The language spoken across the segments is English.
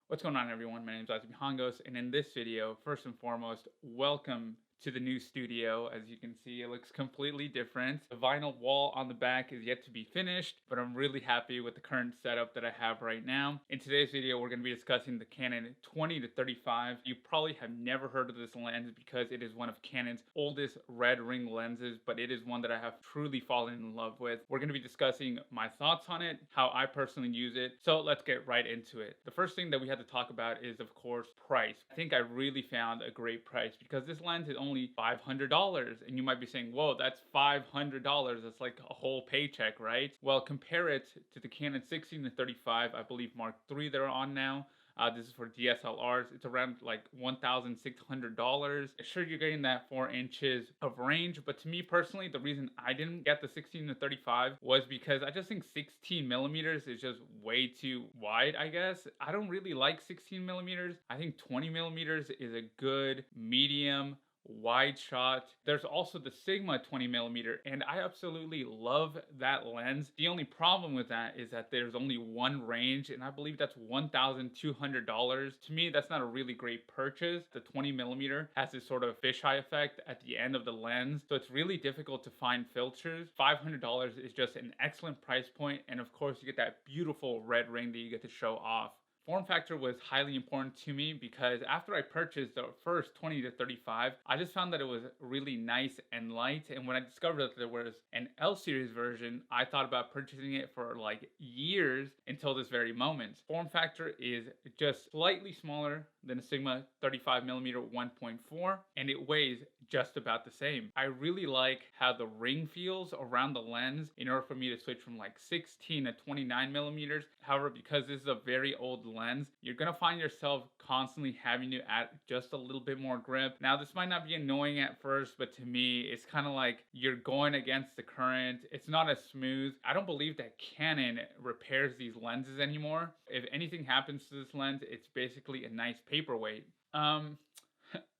What's going on, everyone? My name is Isaac Hongos, and in this video, first and foremost, welcome to the new studio. As you can see, it looks completely different. The vinyl wall on the back is yet to be finished, but I'm really happy with the current setup that I have right now. In today's video, we're going to be discussing the Canon 20-35. You probably have never heard of this lens because it is one of Canon's oldest red ring lenses, but it is one that I have truly fallen in love with. We're going to be discussing my thoughts on it, how I personally use it, so let's get right into it. The first thing that we have to talk about is, of course, price. I think I really found a great price because this lens is only $500, and you might be saying, whoa, that's $500. That's like a whole paycheck, right? Well, compare it to the Canon 16-35, I believe Mark III they're on now. This is for DSLRs. It's around like $1,600. Sure, you're getting that 4 inches of range, but to me personally, the reason I didn't get the 16-35 was because I just think 16 millimeters is just way too wide, I guess. I don't really like 16 millimeters. I think 20 millimeters is a good medium wide shot. There's also the Sigma 20mm, and I absolutely love that lens. The only problem with that is that there's only one range, and I believe that's $1,200. To me, that's not a really great purchase. The 20mm has this sort of fisheye effect at the end of the lens, so it's really difficult to find filters. $500 is just an excellent price point, and of course you get that beautiful red ring that you get to show off. Form factor was highly important to me because after I purchased the first 20-35, I just found that it was really nice and light. And when I discovered that there was an L series version, I thought about purchasing it for like years until this very moment. Form factor is just slightly smaller than a Sigma 35mm 1.4, and it weighs just about the same. I really like how the ring feels around the lens in order for me to switch from like 16 to 29 millimeters. However, because this is a very old lens, you're gonna find yourself constantly having to add just a little bit more grip. Now, this might not be annoying at first, but to me, it's kind of like you're going against the current. It's not as smooth. I don't believe that Canon repairs these lenses anymore. If anything happens to this lens, it's basically a nice paperweight.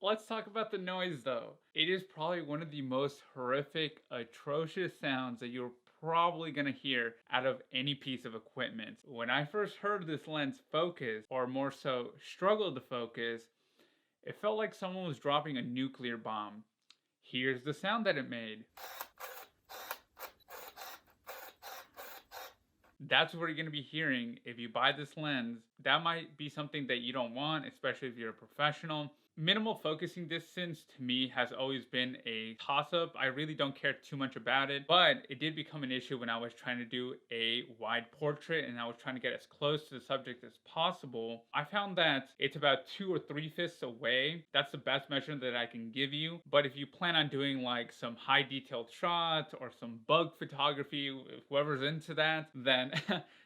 Let's talk about the noise though. It is probably one of the most horrific, atrocious sounds that you're probably gonna hear out of any piece of equipment. When I first heard this lens focus, or more so struggle to focus, it felt like someone was dropping a nuclear bomb. Here's the sound that it made. That's what you're going to be hearing if you buy this lens. That might be something that you don't want, especially if you're a professional. Minimal focusing distance to me has always been a toss-up. I really don't care too much about it, but it did become an issue when I was trying to do a wide portrait and I was trying to get as close to the subject as possible. I found that it's about 2 or 3/5 away. That's the best measurement that I can give you. But if you plan on doing like some high detailed shots or some bug photography, whoever's into that, then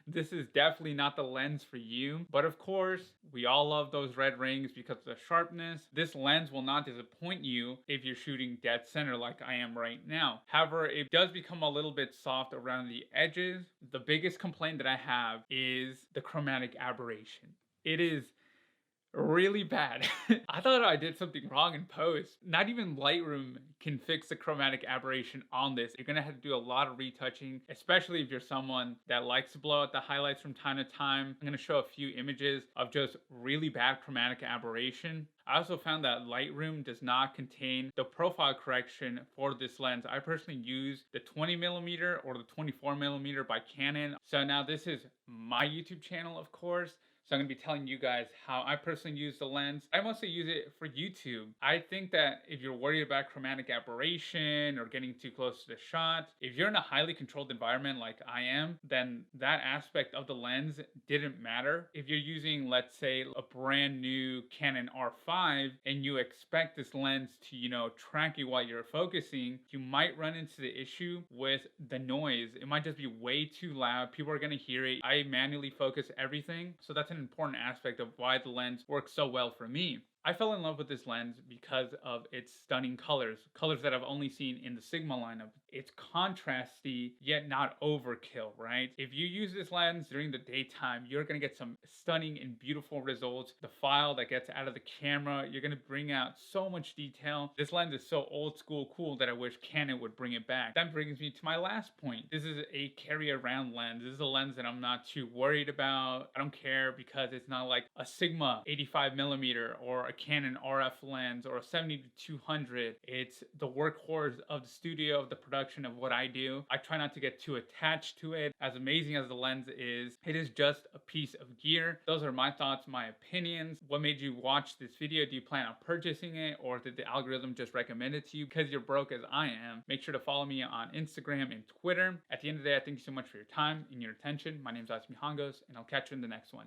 this is definitely not the lens for you. But of course, we all love those red rings because of the sharpness. This lens will not disappoint you if you're shooting dead center like I am right now. However, it does become a little bit soft around the edges. The biggest complaint that I have is the chromatic aberration. It is really bad. I thought I did something wrong in post. Not even Lightroom can fix the chromatic aberration on this. You're gonna have to do a lot of retouching, especially if you're someone that likes to blow out the highlights from time to time. I'm gonna show a few images of just really bad chromatic aberration. I also found that Lightroom does not contain the profile correction for this lens. I personally use the 20mm or the 24mm by Canon. So now this is my YouTube channel, of course. So I'm going to be telling you guys how I personally use the lens. I mostly use it for YouTube. I think that if you're worried about chromatic aberration or getting too close to the shot, if you're in a highly controlled environment like I am, then that aspect of the lens didn't matter. If you're using, let's say, a brand new Canon R5 and you expect this lens to, track you while you're focusing, you might run into the issue with the noise. It might just be way too loud. People are going to hear it. I manually focus everything. So that's an important aspect of why the lens works so well for me. I fell in love with this lens because of its stunning colors, colors that I've only seen in the Sigma lineup. It's contrasty, yet not overkill, right? If you use this lens during the daytime, you're gonna get some stunning and beautiful results. The file that gets out of the camera, you're gonna bring out so much detail. This lens is so old school cool that I wish Canon would bring it back. That brings me to my last point. This is a carry around lens. This is a lens that I'm not too worried about. I don't care because it's not like a Sigma 85mm or a Canon RF lens or a 70-200. It's the workhorse of the studio, of the production of what I do. I try not to get too attached to it. As amazing as the lens is, it is just a piece of gear. Those are my thoughts, my opinions. What made you watch this video? Do you plan on purchasing it, or did the algorithm just recommend it to you because you're broke as I am? Make sure to follow me on Instagram and Twitter. At the end of the day, I thank you so much for your time and your attention. My name is Asmi Hangos, and I'll catch you in the next one.